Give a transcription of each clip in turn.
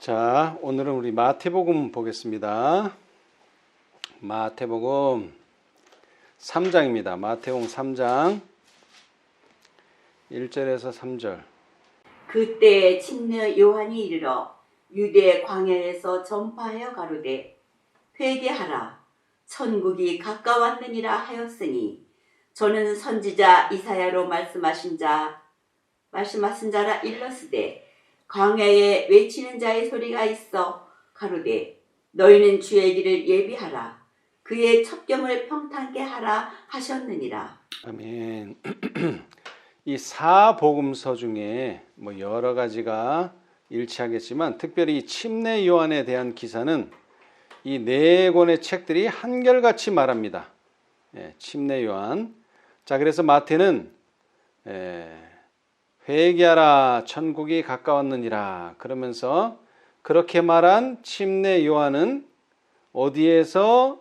자, 오늘은 우리 마태복음 보겠습니다. 마태복음 3장입니다. 마태복음 3장 1절에서 3절. 그때 침례 요한이 이르러 유대 광야에서 전파하여 가로되 회개하라 천국이 가까웠느니라 하였으니 저는 선지자 이사야로 말씀하신 자라 일렀으되 광야에 외치는 자의 소리가 있어 가로되 너희는 주의 길을 예비하라 그의 첩경을 평탄케 하라 하셨느니라. 아멘. 이 사복음서 중에 여러 가지가 일치하겠지만 특별히 이 침례 요한에 대한 기사는 이 네 권의 책들이 한결같이 말합니다. 침례 요한. 자, 그래서 마태는 회개하라 천국이 가까웠느니라 그러면서 그렇게 말한 침례 요한은 어디에서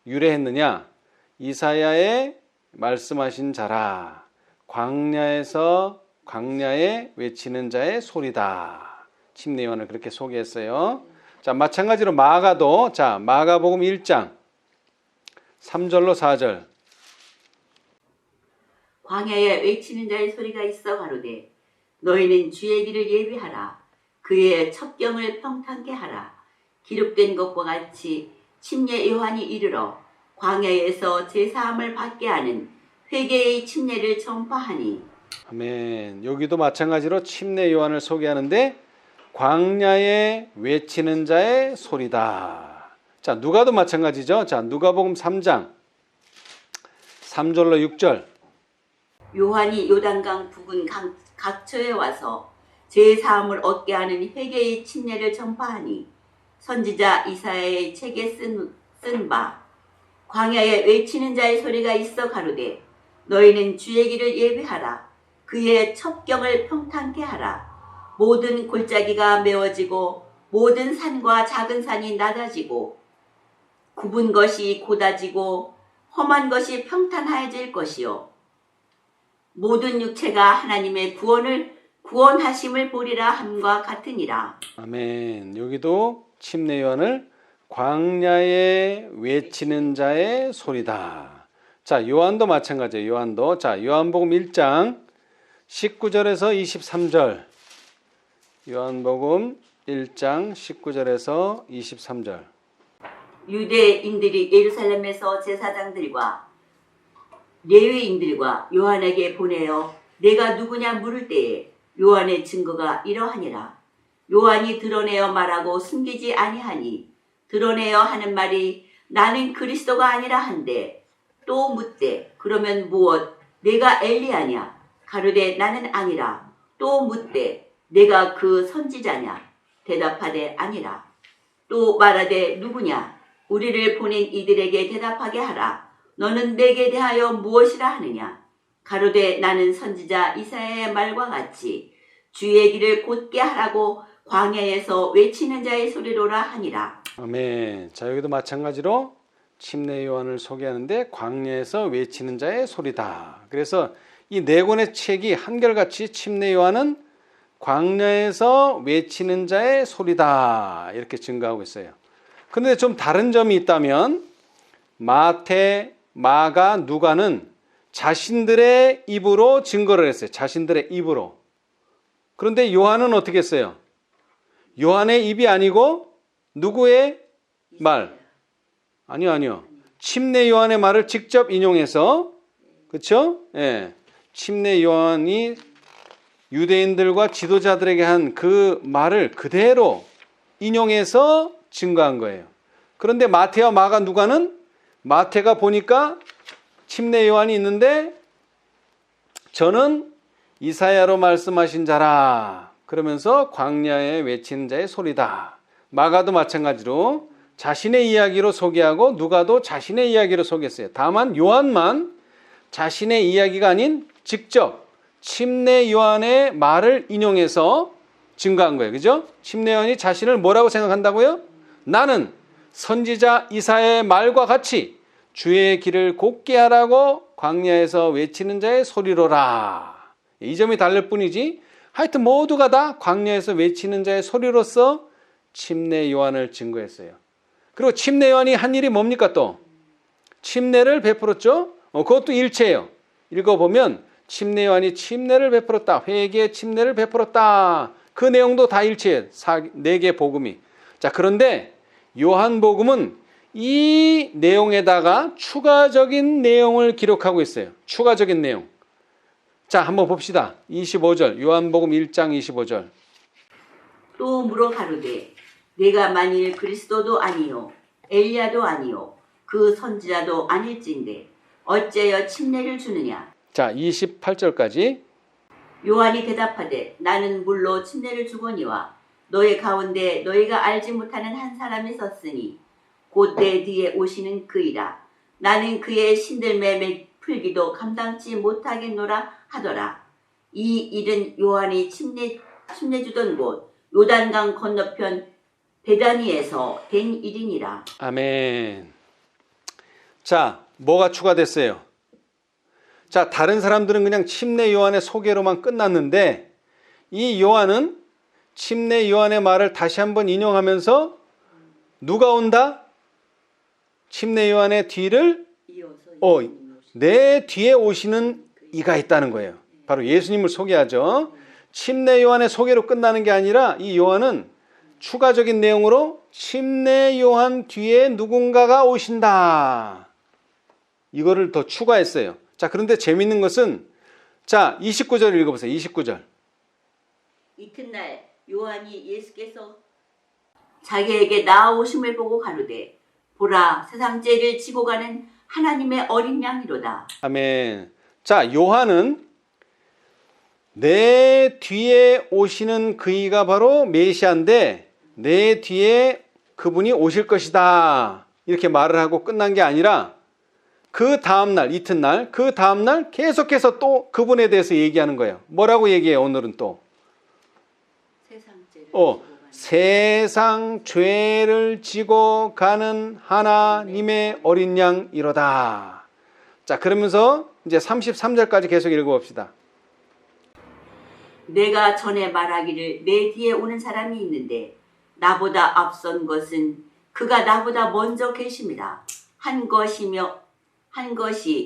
유래했느냐? 이사야의 말씀하신 자라 광야에 외치는 자의 소리다. 침례 요한을 그렇게 소개했어요. 자, 마찬가지로 마가도 마가복음 1장 3절로 4절. 광야에 외치는 자의 소리가 있어 가로되 너희는 주의 길을 예비하라 그의 첩경을 평탄케 하라. 기록된 것과 같이 침례 요한이 이르러 광야에서 제사함을 받게 하는 회개의 침례를 전파하니. 아멘. 여기도 마찬가지로 침례 요한을 소개하는데 광야에 외치는 자의 소리다. 자, 누가도 마찬가지죠. 자, 누가복음 3장 3절로 6절. 요한이 요단강 부근 각처에 와서 제사함을 얻게 하는 회개의 침례를 전파하니 선지자 이사야의 책에 쓴 바 광야에 외치는 자의 소리가 있어 가로되 너희는 주의 길을 예비하라 그의 첩경을 평탄케 하라. 모든 골짜기가 메워지고 모든 산과 작은 산이 낮아지고 굽은 것이 곧아지고 험한 것이 평탄하여질 것이요 모든 육체가 하나님의 구원하심을 보리라 함과 같으니라. 아멘. 여기도 침례 요한을 광야에 외치는 자의 소리다. 자, 요한도 마찬가지예요. 요한도. 자, 요한복음 1장 19절에서 23절. 요한복음 1장 19절에서 23절. 유대인들이 예루살렘에서 제사장들과 레위인들과 요한에게 보내어 내가 누구냐 물을 때에 요한의 증거가 이러하니라. 요한이 드러내어 말하고 숨기지 아니하니 드러내어 하는 말이 나는 그리스도가 아니라 한데 또 묻되 그러면 무엇 내가 엘리야냐 가로되 나는 아니라 또 묻되 내가 그 선지자냐 대답하되 아니라 또 말하되 누구냐 우리를 보낸 이들에게 대답하게 하라. 너는 내게 대하여 무엇이라 하느냐 가로되 나는 선지자 이사야의 말과 같이 주의 길을 곧게 하라고 광야에서 외치는 자의 소리로라 하니라. 아멘. 자, 여기도 마찬가지로 침례 요한을 소개하는데 광야에서 외치는 자의 소리다. 그래서 이 네 권의 책이 한결같이 침례 요한은 광야에서 외치는 자의 소리다 이렇게 증거하고 있어요. 그런데 좀 다른 점이 있다면 마태, 마가, 누가는 자신들의 입으로 증거를 했어요. 자신들의 입으로. 그런데 요한은 어떻게 했어요? 요한의 입이 아니고 누구의 말? 아니요. 침례 요한의 말을 직접 인용해서, 그렇죠? 예. 침례 요한이 유대인들과 지도자들에게 한 그 말을 그대로 인용해서 증거한 거예요. 그런데 마태와 마가, 누가는 마태가 보니까 침례 요한이 있는데 저는 이사야로 말씀하신 자라 그러면서 광야에 외치는 자의 소리다. 마가도 마찬가지로 자신의 이야기로 소개하고 누가도 자신의 이야기로 소개했어요. 다만 요한만 자신의 이야기가 아닌 직접 침례 요한의 말을 인용해서 증거한 거예요. 그죠? 침례 요한이 자신을 뭐라고 생각한다고요? 나는 선지자 이사야의 말과 같이 주의 길을 곧게 하라고 광야에서 외치는 자의 소리로라. 이 점이 다를 뿐이지 하여튼 모두가 다 광야에서 외치는 자의 소리로서 침례 요한을 증거했어요. 그리고 침례 요한이 한 일이 뭡니까 또? 침례를 베풀었죠. 그것도 일체예요. 읽어보면 침례 요한이 침례를 베풀었다. 회개의 침례를 베풀었다. 그 내용도 다 일체예요. 4개 복음이. 자, 그런데 요한복음은 이 내용에다가 추가적인 내용을 기록하고 있어요. 추가적인 내용. 자, 한번 봅시다. 25절. 요한복음 1장 25절. 또 물어 가로되 내가 만일 그리스도도 아니요 엘리야도 아니요 그 선지자도 아닐진데 어째여 침례를 주느냐. 자, 28절까지. 요한이 대답하되 나는 물로 침례를 주거니와 너희 가운데 너희가 알지 못하는 한 사람이 섰으니 곧 내 뒤에 오시는 그이라. 나는 그의 신들매 풀기도 감당치 못하겠노라 하더라. 이 일은 요한이 침례 주던 곳 요단강 건너편 베다니에서 된 일이니라. 아멘. 자, 뭐가 추가됐어요? 자, 다른 사람들은 그냥 침례 요한의 소개로만 끝났는데 이 요한은 침례 요한의 말을 다시 한번 인용하면서 누가 온다? 침례 요한의 뒤를 내 뒤에 오시는 이가 있다는 거예요. 바로 예수님을 소개하죠. 침례 요한의 소개로 끝나는 게 아니라 이 요한은 추가적인 내용으로 침례 요한 뒤에 누군가가 오신다. 이거를 더 추가했어요. 자, 그런데 재밌는 것은 자, 29절 읽어보세요. 29절. 이튿날 요한이 예수께서 자기에게 나아오심을 보고 가로되 보라 세상 죄를 지고 가는 하나님의 어린 양이로다. 아멘. 자, 요한은 내 뒤에 오시는 그이가 바로 메시아인데 내 뒤에 그분이 오실 것이다. 이렇게 말을 하고 끝난 게 아니라 그 다음날, 이튿날, 그 다음날 계속해서 또 그분에 대해서 얘기하는 거예요. 뭐라고 얘기해요, 오늘은 또? 세상 죄를 지고 가는 하나님의 어린 양이로다. 자, 그러면서 이제 33절까지 계속 읽어봅시다. 내가 전에 말하기를 내 뒤에 오는 사람이 있는데 나보다 앞선 것은 그가 나보다 먼저 계심이라. 한 것이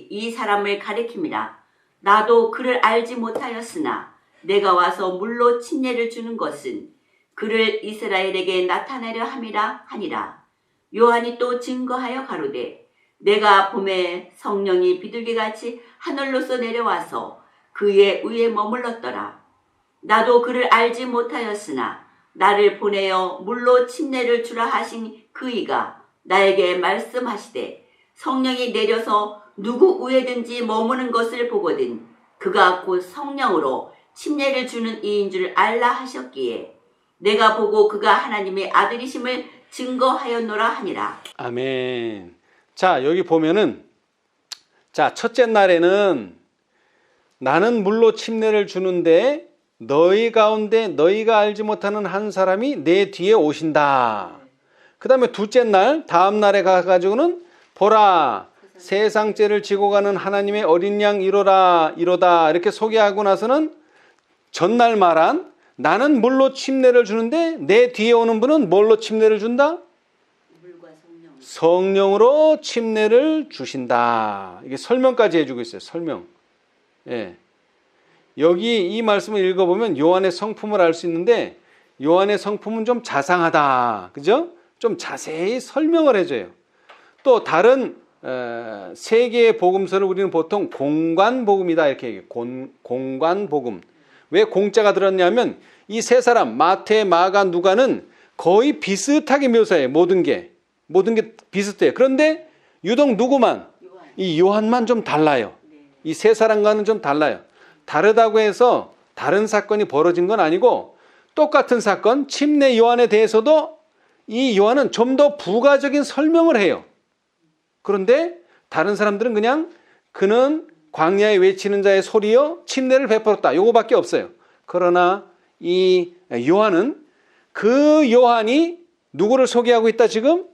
이 사람을 가리킵니다. 나도 그를 알지 못하였으나 내가 와서 물로 침례를 주는 것은 그를 이스라엘에게 나타내려 함이라 하니라. 요한이 또 증거하여 가로되 내가 봄에 성령이 비둘기같이 하늘로서 내려와서 그의 위에 머물렀더라. 나도 그를 알지 못하였으나 나를 보내어 물로 침례를 주라 하신 그이가 나에게 말씀하시되 성령이 내려서 누구 위에든지 머무는 것을 보거든 그가 곧 성령으로 침례를 주는 이인 줄 알라 하셨기에 내가 보고 그가 하나님의 아들이심을 증거하였노라 하니라. 아멘. 자, 여기 보면은 자, 첫째 날에는 나는 물로 침례를 주는데 너희 가운데 너희가 알지 못하는 한 사람이 내 뒤에 오신다. 그 다음에 둘째 날, 다음 날에 가가지고는 보라 세상 죄를 지고 가는 하나님의 어린 양 이로다 이렇게 소개하고 나서는 전날 말한 나는 물로 침례를 주는데 내 뒤에 오는 분은 뭘로 침례를 준다? 물과 성령으로 침례를 주신다. 이게 설명까지 해주고 있어요. 설명. 예. 여기 이 말씀을 읽어보면 요한의 성품을 알 수 있는데 요한의 성품은 좀 자상하다. 그죠? 좀 자세히 설명을 해줘요. 또 다른 세 개의 복음서를 우리는 보통 공관복음이다 이렇게 얘기해요. 공관복음. 왜 공자가 들었냐면 이 세 사람 마태, 마가, 누가는 거의 비슷하게 묘사해요. 모든 게 비슷해요. 그런데 유독 누구만? 이 요한만 좀 달라요. 이 세 사람과는 좀 달라요. 다르다고 해서 다른 사건이 벌어진 건 아니고 똑같은 사건 침례 요한에 대해서도 이 요한은 좀 더 부가적인 설명을 해요. 그런데 다른 사람들은 그냥 그는 광야에 외치는 자의 소리여 침례를 베풀었다. 요거밖에 없어요. 그러나 이 요한은 그 요한이 누구를 소개하고 있다 지금?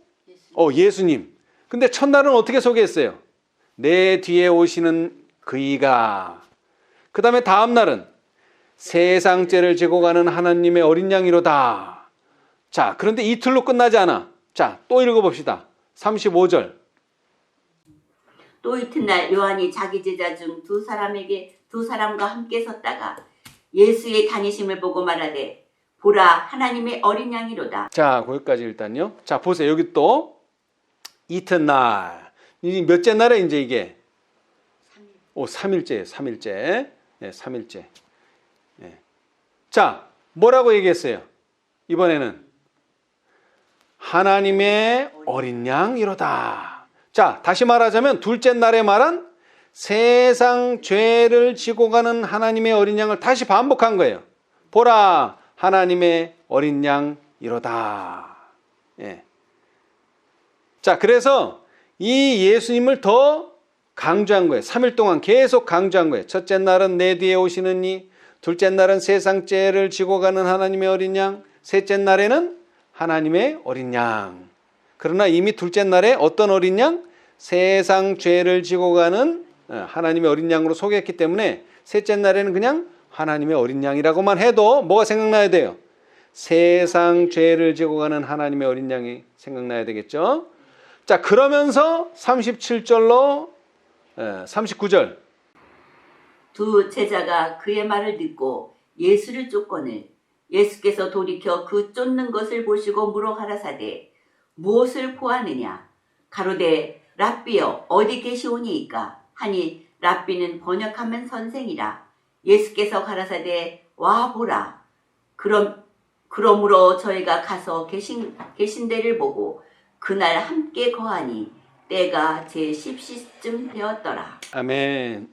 예수님. 근데 첫날은 어떻게 소개했어요? 내 뒤에 오시는 그이가. 그 다음에 다음 날은 세상 죄를 지고 가는 하나님의 어린 양이로다. 자, 그런데 이틀로 끝나지 않아. 자, 또 읽어봅시다. 35절. 또 이튿날 요한이 자기 제자 중 두 사람과 함께 섰다가 예수의 다니심을 보고 말하되 보라 하나님의 어린 양이로다. 자, 거기까지 일단요. 자, 보세요. 여기 또 이튿날. 이 몇째 날에 이제 이게? 3일째예요. 3일째. 네, 3일째. 네. 자, 뭐라고 얘기했어요? 이번에는 하나님의 어린 양이로다. 자, 다시 말하자면 둘째 날에 말한 세상 죄를 지고 가는 하나님의 어린 양을 다시 반복한 거예요. 보라 하나님의 어린 양이로다. 예. 자, 그래서 이 예수님을 더 강조한 거예요. 3일 동안 계속 강조한 거예요. 첫째 날은 내 뒤에 오시는 이, 둘째 날은 세상 죄를 지고 가는 하나님의 어린 양, 셋째 날에는 하나님의 어린 양. 그러나 이미 둘째 날에 어떤 어린 양? 세상 죄를 지고 가는 하나님의 어린 양으로 소개했기 때문에 셋째 날에는 그냥 하나님의 어린 양이라고만 해도 뭐가 생각나야 돼요? 세상 죄를 지고 가는 하나님의 어린 양이 생각나야 되겠죠? 자, 그러면서 37절로 39절. 두 제자가 그의 말을 듣고 예수를 쫓거늘 예수께서 돌이켜 그 쫓는 것을 보시고 물어 가라사대 무엇을 보았느냐? 가로되 랍비여 어디 계시오니이까? 하니 랍비는 번역하면 선생이라. 예수께서 가라사대 와 보라. 그러므로 저희가 가서 계신 데를 보고 그날 함께 거하니 때가 제10시쯤 되었더라. 아멘.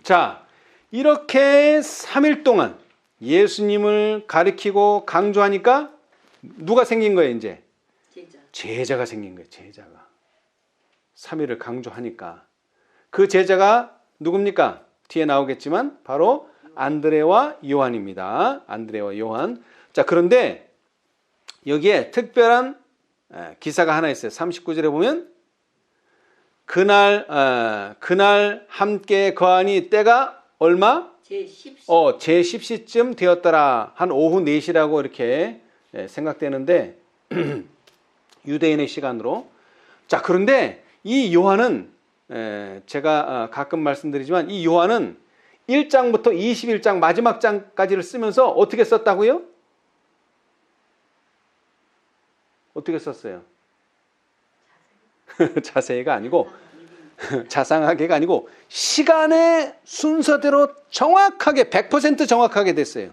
자, 이렇게 3일 동안 예수님을 가리키고 강조하니까 누가 생긴 거예요, 이제? 제자가 생긴 거예요, 제자가. 3일을 강조하니까. 그 제자가 누굽니까? 뒤에 나오겠지만 바로 안드레와 요한입니다. 안드레와 요한. 자, 그런데 여기에 특별한 기사가 하나 있어요. 39절에 보면 그날 함께 거하니 때가 얼마? 제10시쯤 되었더라. 한 오후 4시라고 이렇게 생각되는데 유대인의 시간으로. 자, 그런데 이 요한은 제가 가끔 말씀드리지만 이 요한은 1장부터 21장 마지막 장까지를 쓰면서 어떻게 썼다고요? 어떻게 썼어요? 자세히가 아니고 자상하게가 아니고 시간의 순서대로 정확하게 100% 정확하게 됐어요.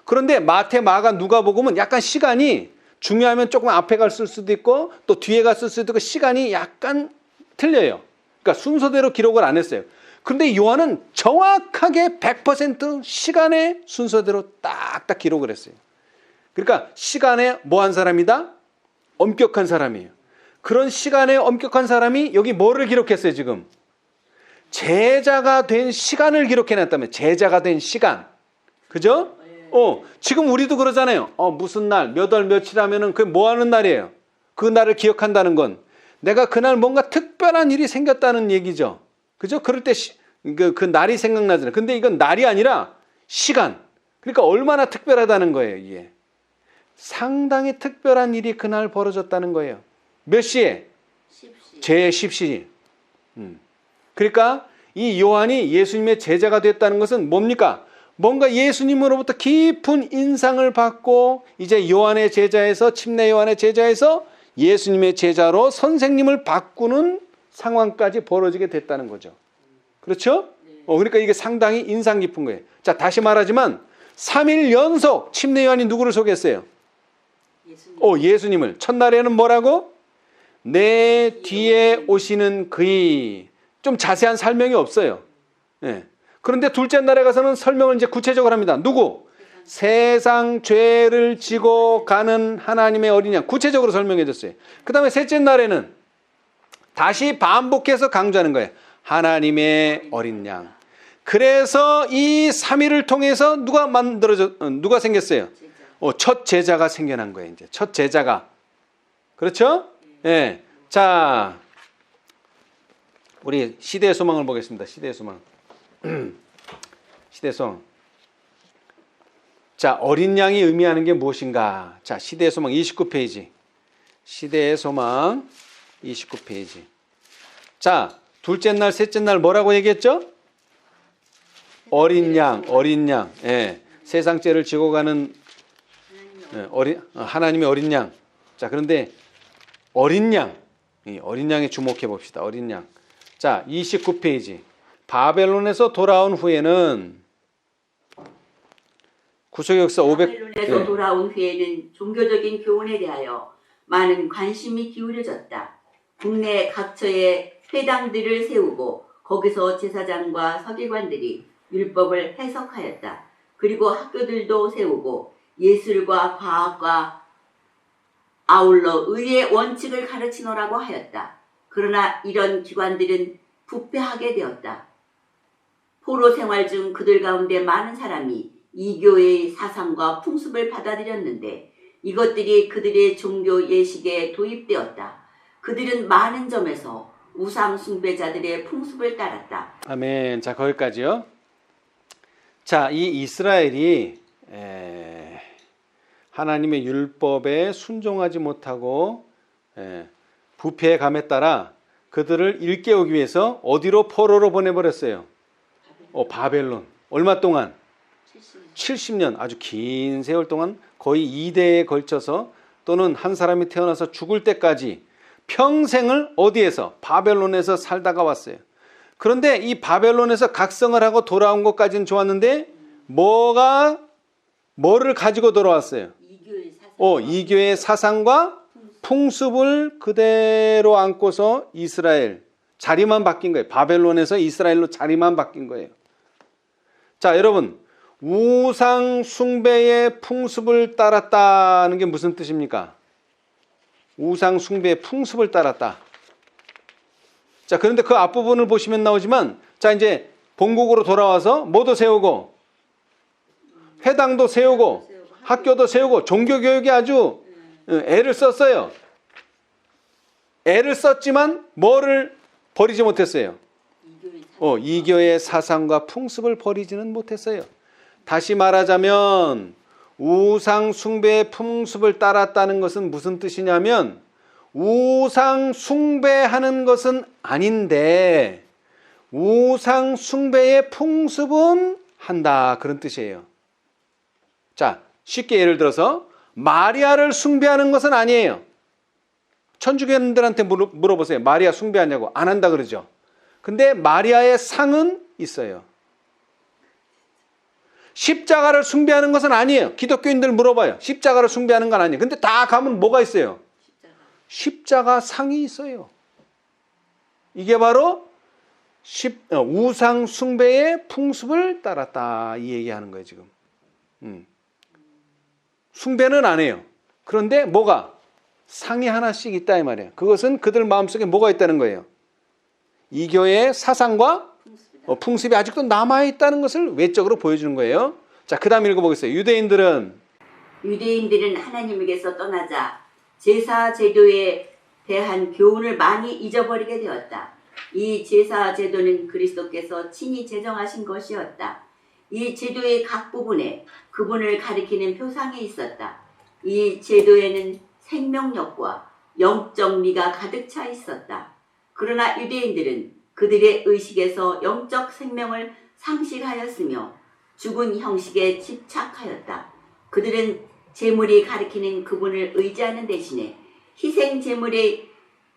그런데 마태, 마가, 누가복음은 약간 시간이 중요하면 조금 앞에 갔을 수도 있고 또 뒤에 갔을 수도 있고 시간이 약간 틀려요. 그러니까 순서대로 기록을 안 했어요. 그런데 요한은 정확하게 100% 시간의 순서대로 딱딱 기록을 했어요. 그러니까 시간에 뭐한 사람이다? 엄격한 사람이에요. 그런 시간에 엄격한 사람이 여기 뭐를 기록했어요, 지금? 제자가 된 시간을 기록해놨다면 제자가 된 시간. 그죠? 지금 우리도 그러잖아요. 무슨 날, 몇 월 며칠 하면은 그게 뭐 하는 날이에요? 그 날을 기억한다는 건 내가 그날 뭔가 특별한 일이 생겼다는 얘기죠. 그죠? 그럴 때 그 날이 생각나잖아요. 근데 이건 날이 아니라 시간. 그러니까 얼마나 특별하다는 거예요, 이게. 상당히 특별한 일이 그날 벌어졌다는 거예요. 몇 시에? 제10시. 그러니까 이 요한이 예수님의 제자가 됐다는 것은 뭡니까? 뭔가 예수님으로부터 깊은 인상을 받고 이제 요한의 제자에서 침례 요한의 제자에서 예수님의 제자로 선생님을 바꾸는 상황까지 벌어지게 됐다는 거죠. 그렇죠? 그러니까 이게 상당히 인상 깊은 거예요. 자, 다시 말하지만 3일 연속 침례 요한이 누구를 소개했어요? 예수님을. 첫날에는 뭐라고? 내 뒤에 오시는 그이. 좀 자세한 설명이 없어요. 네. 그런데 둘째 날에 가서는 설명을 이제 구체적으로 합니다. 누구? 세상 죄를 지고 가는 하나님의 어린 양. 구체적으로 설명해 줬어요. 그 다음에 셋째 날에는 다시 반복해서 강조하는 거예요. 하나님의 어린 양. 그래서 이 3일을 통해서 누가 생겼어요? 첫 제자가 생겨난 거예요. 이제 첫 제자가. 그렇죠? 예. 자, 우리 시대의 소망을 보겠습니다. 시대의 소망. 시대의 소망. 자, 어린 양이 의미하는 게 무엇인가? 자, 시대의 소망 29페이지. 시대의 소망 29페이지. 자, 둘째 날, 셋째 날 뭐라고 얘기했죠? 어린 양, 어린 양. 예. 세상 죄를 지고 가는 하나님의 어린 양. 자, 그런데 어린 양. 이 어린 양에 주목해 봅시다. 어린 양. 자, 29페이지. 바벨론에서 돌아온 후에는 구속의 역사 500. 바벨론에서 돌아온 후에는 종교적인 교훈에 대하여 많은 관심이 기울여졌다. 국내 각처에 회당들을 세우고 거기서 제사장과 서기관들이 율법을 해석하였다. 그리고 학교들도 세우고 예술과 과학과 아울러 의의 원칙을 가르치노라고 하였다. 그러나 이런 기관들은 부패하게 되었다. 포로 생활 중 그들 가운데 많은 사람이 이교의 사상과 풍습을 받아들였는데 이것들이 그들의 종교 예식에 도입되었다. 그들은 많은 점에서 우상 숭배자들의 풍습을 따랐다. 아멘. 자, 거기까지요. 자, 이 이스라엘이 하나님의 율법에 순종하지 못하고 부패의 감에 따라 그들을 일깨우기 위해서 어디로 포로로 보내버렸어요? 바벨론. 얼마 동안? 70년. 아주 긴 세월 동안 거의 2대에 걸쳐서 또는 한 사람이 태어나서 죽을 때까지 평생을 어디에서? 바벨론에서 살다가 왔어요. 그런데 이 바벨론에서 각성을 하고 돌아온 것까지는 좋았는데 뭐를 가지고 돌아왔어요? 이교의 사상과 풍습을 그대로 안고서 이스라엘 자리만 바뀐 거예요. 바벨론에서 이스라엘로 자리만 바뀐 거예요. 자, 여러분, 우상 숭배의 풍습을 따랐다는 게 무슨 뜻입니까? 우상 숭배의 풍습을 따랐다. 자, 그런데 그 앞부분을 보시면 나오지만, 자, 이제 본국으로 돌아와서 뭐도 세우고 회당도 세우고 학교도 세우고 종교교육에 아주 애를 썼어요. 애를 썼지만 뭐를 버리지 못했어요? 이교의 사상과 풍습을 버리지는 못했어요. 다시 말하자면 우상 숭배의 풍습을 따랐다는 것은 무슨 뜻이냐면 우상 숭배하는 것은 아닌데 우상 숭배의 풍습은 한다, 그런 뜻이에요. 자, 쉽게 예를 들어서 마리아를 숭배하는 것은 아니에요. 천주교인들한테 물어보세요. 마리아 숭배하냐고. 안 한다 그러죠. 근데 마리아의 상은 있어요. 십자가를 숭배하는 것은 아니에요. 기독교인들 물어봐요. 십자가를 숭배하는 건 아니에요. 근데 다 가면 뭐가 있어요? 십자가 상이 있어요. 이게 바로 우상 숭배의 풍습을 따랐다, 이 얘기하는 거예요 지금. 숭배는 안 해요. 그런데 뭐가? 상이 하나씩 있다 이 말이에요. 그것은 그들 마음속에 뭐가 있다는 거예요? 이교의 사상과 풍습이 아직도 남아있다는 것을 외적으로 보여주는 거예요. 자, 그 다음 읽어보겠어요. 유대인들은 하나님에게서 떠나자 제사 제도에 대한 교훈을 많이 잊어버리게 되었다. 이 제사 제도는 그리스도께서 친히 제정하신 것이었다. 이 제도의 각 부분에 그분을 가리키는 표상이 있었다. 이 제도에는 생명력과 영적 미가 가득 차 있었다. 그러나 유대인들은 그들의 의식에서 영적 생명을 상실하였으며 죽은 형식에 집착하였다. 그들은 제물이 가리키는 그분을 의지하는 대신에 희생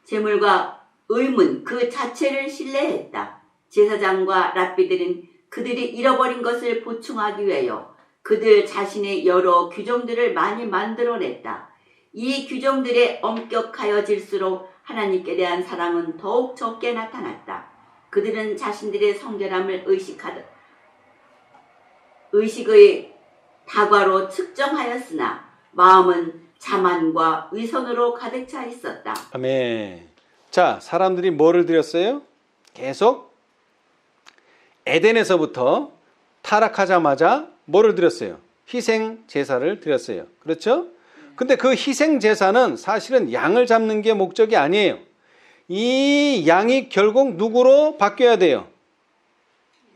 제물과 의문 그 자체를 신뢰했다. 제사장과 랍비들은 그들이 잃어버린 것을 보충하기 위하여 그들 자신의 여러 규정들을 많이 만들어냈다. 이 규정들에 엄격하여질수록 하나님께 대한 사랑은 더욱 적게 나타났다. 그들은 자신들의 성결함을 의식의 다과로 측정하였으나 마음은 자만과 위선으로 가득 차 있었다. 아멘. 자, 사람들이 뭐를 드렸어요? 계속 에덴에서부터 타락하자마자 뭐를 드렸어요? 희생 제사를 드렸어요. 그렇죠? 근데 그 희생 제사는 사실은 양을 잡는 게 목적이 아니에요. 이 양이 결국 누구로 바뀌어야 돼요?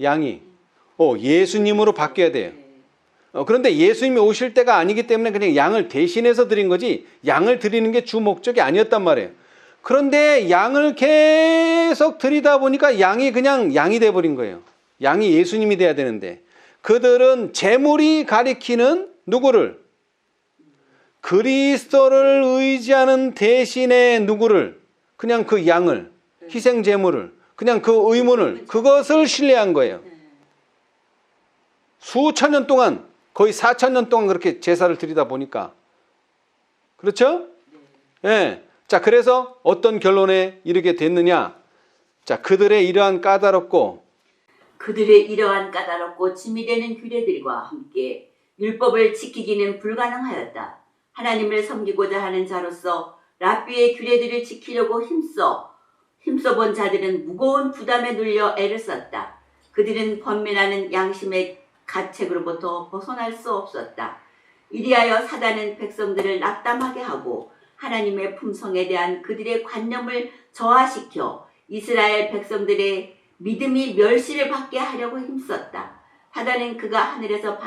양이 예수님으로 바뀌어야 돼요. 그런데 예수님이 오실 때가 아니기 때문에 그냥 양을 대신해서 드린 거지 양을 드리는 게 주 목적이 아니었단 말이에요. 그런데 양을 계속 드리다 보니까 양이 그냥 양이 돼버린 거예요. 양이 예수님이 돼야 되는데 그들은 제물이 가리키는 누구를? 그리스도를 의지하는 대신에 누구를? 그냥 그 양을, 희생 제물을, 그냥 그 의문을, 그것을 신뢰한 거예요. 수천 년 동안, 거의 4,000년 동안 그렇게 제사를 드리다 보니까. 그렇죠? 예. 자, 그래서 어떤 결론에 이르게 됐느냐? 자, 그들의 이러한 까다롭고 짐이 되는 규례들과 함께 율법을 지키기는 불가능하였다. 하나님을 섬기고자 하는 자로서 랍비의 규례들을 지키려고 힘써본 자들은 무거운 부담에 눌려 애를 썼다. 그들은 번민하는 양심의 가책으로부터 벗어날 수 없었다. 이리하여 사단은 백성들을 낙담하게 하고 하나님의 품성에 대한 그들의 관념을 저하시켜 이스라엘 백성들의 믿음이 멸시를 받게 하려고 힘썼다. 사단은 그가 하늘에서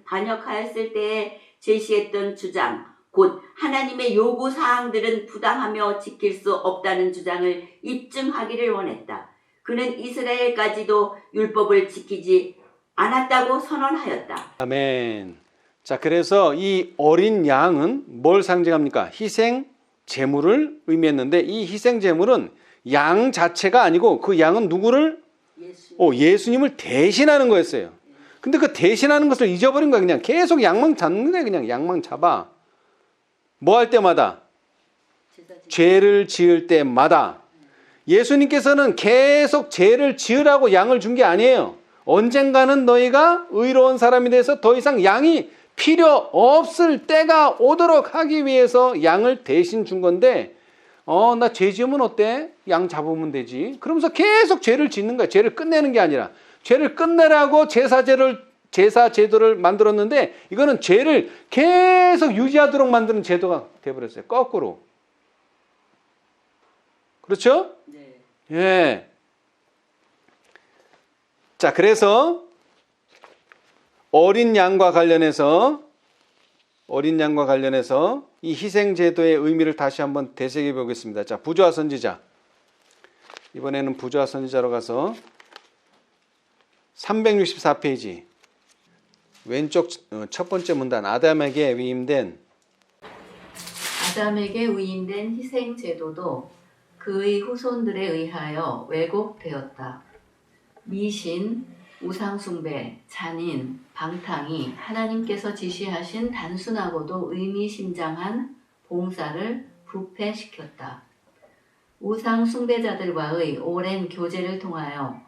반역하였을 때에 제시했던 주장, 곧 하나님의 요구 사항들은 부당하며 지킬 수 없다는 주장을 입증하기를 원했다. 그는 이스라엘까지도 율법을 지키지 않았다고 선언하였다. 아멘. 자, 그래서 이 어린 양은 뭘 상징합니까? 희생 제물을 의미했는데 이 희생 제물은 양 자체가 아니고 그 양은 누구를? 예수님을 대신하는 거였어요. 근데 그 대신하는 것을 잊어버린 거야. 그냥 계속 양망 잡는 거야. 그냥 양망 잡아. 뭐 할 때마다? 죄를 지을 때마다. 예수님께서는 계속 죄를 지으라고 양을 준 게 아니에요. 언젠가는 너희가 의로운 사람이 돼서 더 이상 양이 필요 없을 때가 오도록 하기 위해서 양을 대신 준 건데 나 죄 지으면 어때? 양 잡으면 되지. 그러면서 계속 죄를 짓는 거야. 죄를 끝내는 게 아니라 죄를 끝내라고 제사 제도를 만들었는데 이거는 죄를 계속 유지하도록 만드는 제도가 돼버렸어요. 거꾸로. 그렇죠? 네. 예. 자, 그래서 어린 양과 관련해서 이 희생 제도의 의미를 다시 한번 되새겨 보겠습니다. 자, 부조화 선지자. 이번에는 부조화 선지자로 가서 364페이지 왼쪽 첫 번째 문단 아담에게 위임된 희생 제도도 그의 후손들에 의하여 왜곡되었다. 미신, 우상숭배, 잔인, 방탕이 하나님께서 지시하신 단순하고도 의미심장한 봉사를 부패시켰다. 우상숭배자들과의 오랜 교제를 통하여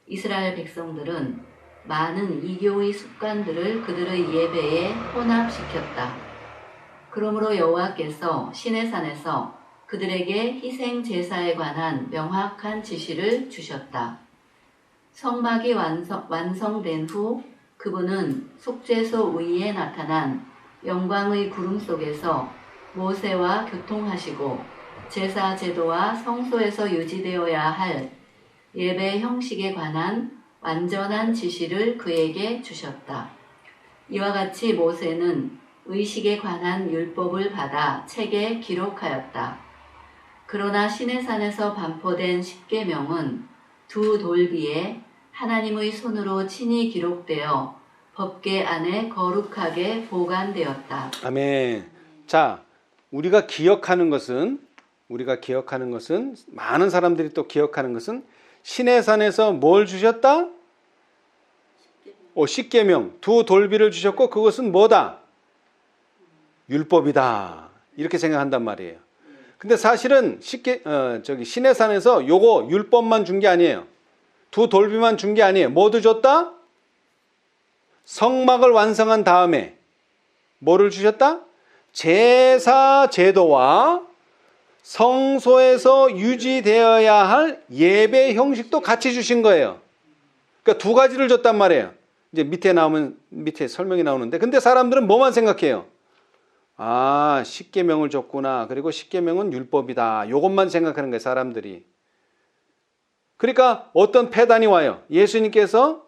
이스라엘 백성들은 많은 이교의 습관들을 그들의 예배에 혼합시켰다. 그러므로 여호와께서 시내산에서 그들에게 희생 제사에 관한 명확한 지시를 주셨다. 성막이 완성된 후 그분은 속죄소 위에 나타난 영광의 구름 속에서 모세와 교통하시고 제사 제도와 성소에서 유지되어야 할 예배 형식에 관한 완전한 지시를 그에게 주셨다. 이와 같이 모세는 의식에 관한 율법을 받아 책에 기록하였다. 그러나 시내산에서 반포된 십계명은 두 돌비에 하나님의 손으로 친히 기록되어 법궤 안에 거룩하게 보관되었다. 아멘. 자, 우리가 기억하는 것은 많은 사람들이 또 기억하는 것은 시내산에서 뭘 주셨다? 십계명, 두 돌비를 주셨고 그것은 뭐다? 율법이다. 이렇게 생각한단 말이에요. 근데 사실은 시내산에서 요거 율법만 준 게 아니에요. 두 돌비만 준 게 아니에요. 뭐도 줬다? 성막을 완성한 다음에 뭐를 주셨다? 제사 제도와 성소에서 유지되어야 할 예배 형식도 같이 주신 거예요. 그러니까 두 가지를 줬단 말이에요. 이제 밑에 설명이 나오는데, 근데 사람들은 뭐만 생각해요? 아, 십계명을 줬구나. 그리고 십계명은 율법이다. 요것만 생각하는 거예요, 사람들이. 그러니까 어떤 폐단이 와요. 예수님께서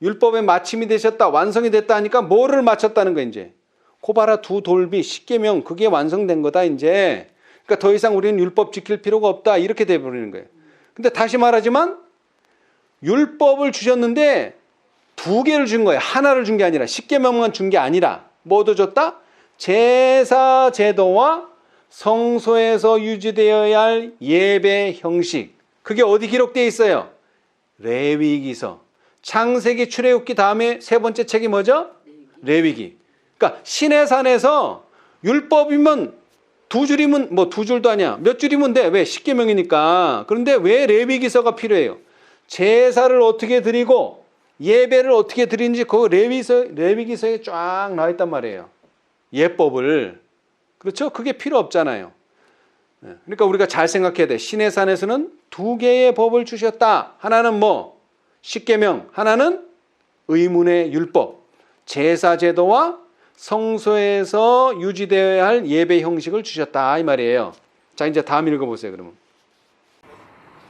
율법의 마침이 되셨다, 완성이 됐다 하니까 뭐를 마쳤다는 거야 이제. 고 봐라 두 돌비 십계명 그게 완성된 거다 이제. 그러니까 더 이상 우리는 율법 지킬 필요가 없다 이렇게 돼버리는 거예요. 근데 다시 말하지만 율법을 주셨는데 두 개를 준 거예요. 하나를 준 게 아니라 십계명만 준 게 아니라 뭐 얻어줬다? 제사 제도와 성소에서 유지되어야 할 예배 형식. 그게 어디 기록되어 있어요? 레위기서. 창세기 출애굽기 다음에 세 번째 책이 뭐죠? 레위기. 그러니까 시내산에서 율법이면 두 줄이면 뭐 두 줄도 아니야. 몇 줄이면 돼. 왜? 십계명이니까. 그런데 왜 레위기서가 필요해요? 제사를 어떻게 드리고 예배를 어떻게 드리는지 그 레위기서에 쫙 나와 있단 말이에요. 예법을. 그렇죠? 그게 필요 없잖아요. 그러니까 우리가 잘 생각해야 돼. 시내산에서는 두 개의 법을 주셨다. 하나는 뭐? 십계명. 하나는 의문의 율법. 제사 제도와 성소에서 유지되어야 할 예배 형식을 주셨다 이 말이에요. 자, 이제 다음 읽어보세요. 그러면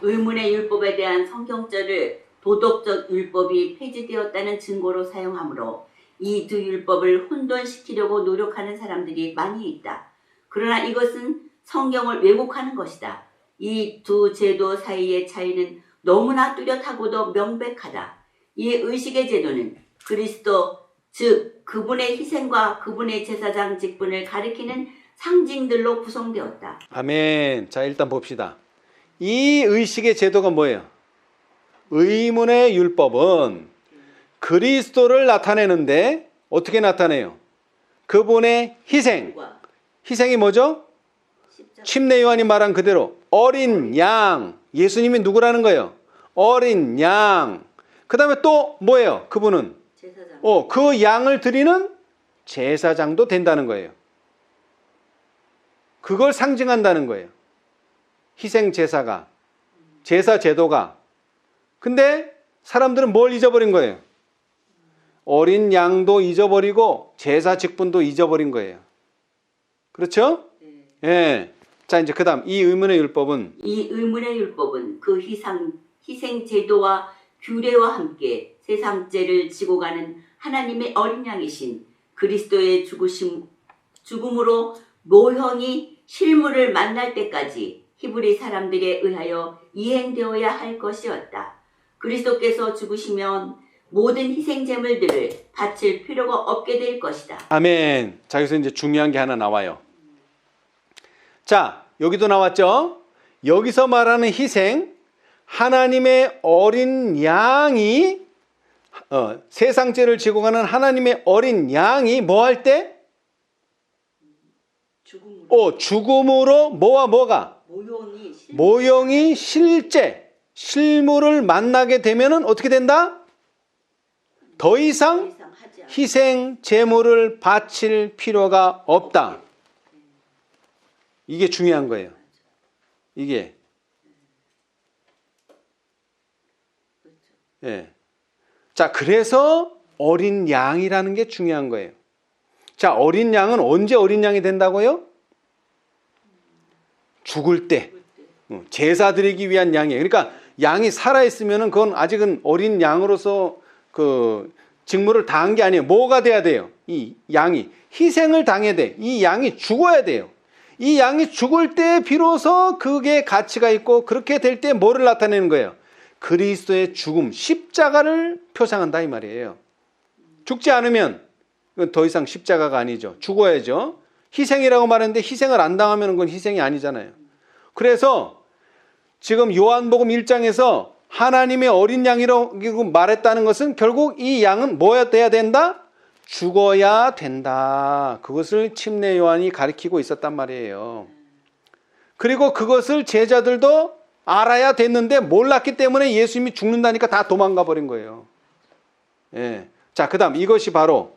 의문의 율법에 대한 성경절을 도덕적 율법이 폐지되었다는 증거로 사용하므로 이 두 율법을 혼돈시키려고 노력하는 사람들이 많이 있다. 그러나 이것은 성경을 왜곡하는 것이다. 이 두 제도 사이의 차이는 너무나 뚜렷하고도 명백하다. 이 의식의 제도는 그리스도 즉 그분의 희생과 그분의 제사장 직분을 가리키는 상징들로 구성되었다. 아멘. 자, 일단 봅시다. 이 의식의 제도가 뭐예요? 의문의 율법은 그리스도를 나타내는데 어떻게 나타내요? 그분의 희생. 희생이 뭐죠? 침례 요한이 말한 그대로 어린 양. 예수님이 누구라는 거예요? 어린 양. 그 다음에 또 뭐예요? 그분은 제사장. 그 양을 드리는 제사장도 된다는 거예요. 그걸 상징한다는 거예요. 희생 제사가, 제사 제도가. 근데 사람들은 뭘 잊어버린 거예요? 어린 양도 잊어버리고 제사 직분도 잊어버린 거예요. 그렇죠? 예. 네. 자, 이제 그 다음 이 의문의 율법은 그 희생 제도와 규례와 함께 세상 죄를 지고 가는 하나님의 어린 양이신 그리스도의 죽음으로 모형이 실물을 만날 때까지 히브리 사람들에 의하여 이행되어야 할 것이었다. 그리스도께서 죽으시면 모든 희생 제물들을 바칠 필요가 없게 될 것이다. 아멘. 자, 여기서 이제 중요한 게 하나 나와요. 자, 여기도 나왔죠? 여기서 말하는 희생, 하나님의 어린 양이 세상 죄를 지고 가는 하나님의 어린 양이 뭐 할 때? 죽음으로 뭐와 뭐가? 모형이 실물을 만나게 되면은 어떻게 된다? 더 이상 희생 제물을 바칠 필요가 없다. 이게 중요한 거예요. 이게. 예. 자, 그래서 어린 양이라는 게 중요한 거예요. 자, 어린 양은 언제 어린 양이 된다고요? 죽을 때. 제사 드리기 위한 양이에요. 그러니까 양이 살아있으면은 그건 아직은 어린 양으로서 그 직무를 다한 게 아니에요. 뭐가 돼야 돼요? 이 양이 희생을 당해야 돼. 이 양이 죽어야 돼요. 이 양이 죽을 때 비로소 그게 가치가 있고 그렇게 될 때 뭐를 나타내는 거예요? 그리스도의 죽음, 십자가를 표상한다 이 말이에요. 죽지 않으면 그건 더 이상 십자가가 아니죠. 죽어야죠. 희생이라고 말했는데 희생을 안 당하면 그건 희생이 아니잖아요. 그래서 지금 요한복음 1장에서 하나님의 어린 양이라고 말했다는 것은 결국 이 양은 뭐야 돼야 된다? 죽어야 된다. 그것을 침례 요한이 가리키고 있었단 말이에요. 그리고 그것을 제자들도 알아야 됐는데 몰랐기 때문에 예수님이 죽는다니까 다 도망가 버린 거예요. 예. 자, 그 다음 이것이 바로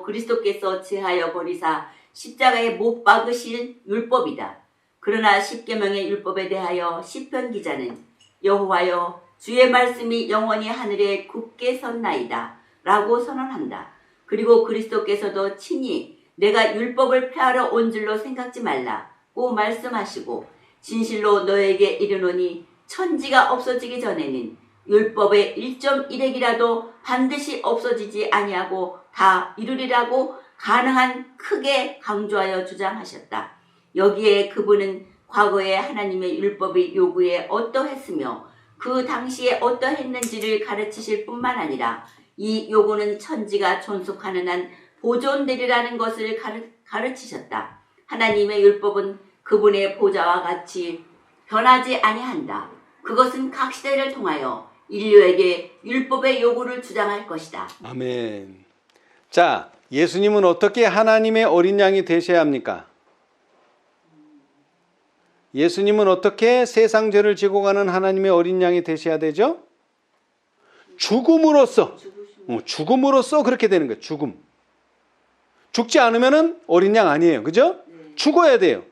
그리스도께서 제하여 버리사 십자가에 못 박으실 율법이다. 그러나 십계명의 율법에 대하여 시편 기자는 여호와여 주의 말씀이 영원히 하늘에 굳게 섰나이다 라고 선언한다. 그리고 그리스도께서도 친히 내가 율법을 폐하러 온 줄로 생각지 말라고 말씀하시고 진실로 너에게 이르노니 천지가 없어지기 전에는 율법의 1.1핵이라도 반드시 없어지지 아니하고 다 이루리라고 가능한 크게 강조하여 주장하셨다. 여기에 그분은 과거에 하나님의 율법의 요구에 어떠했으며 그 당시에 어떠했는지를 가르치실 뿐만 아니라 이 요구는 천지가 존속하는 한 보존되리라는 것을 가르치셨다. 하나님의 율법은 그분의 보좌와 같이 변하지 아니한다. 그것은 각 시대를 통하여 인류에게 율법의 요구를 주장할 것이다. 아멘. 자, 예수님은 어떻게 하나님의 어린 양이 되셔야 합니까? 예수님은 어떻게 세상 죄를 지고 가는 하나님의 어린 양이 되셔야 되죠? 죽음으로써 그렇게 되는 거예요. 죽지 않으면은 어린 양 아니에요. 그죠? 죽어야 돼요.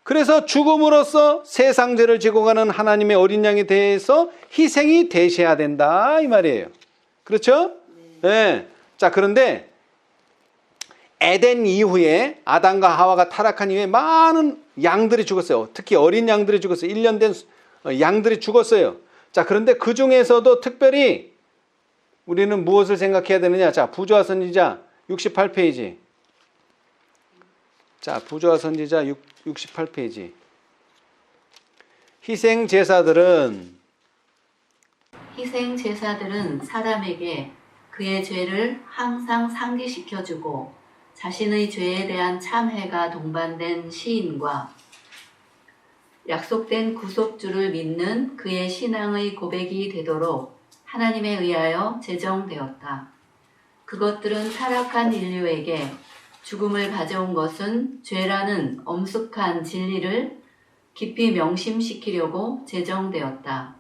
그래서 죽음으로써 세상 죄를 지고 가는 하나님의 어린 양이 돼서 희생이 되셔야 된다 이 말이에요. 그렇죠? 네. 자, 그런데 에덴 이후에 아담과 하와가 타락한 이후에 많은 양들이 죽었어요. 특히 어린 양들이 죽었어요. 1년 된 양들이 죽었어요. 자, 그런데 그 중에서도 특별히 우리는 무엇을 생각해야 되느냐? 자, 부조와 선지자 68페이지. 자, 부조와 선지자 68페이지. 희생 제사들은 사람에게 그의 죄를 항상 상기시켜주고 자신의 죄에 대한 참회가 동반된 시인과 약속된 구속주를 믿는 그의 신앙의 고백이 되도록 하나님에 의하여 제정되었다. 그것들은 타락한 인류에게 죽음을 가져온 것은 죄라는 엄숙한 진리를 깊이 명심시키려고 제정되었다.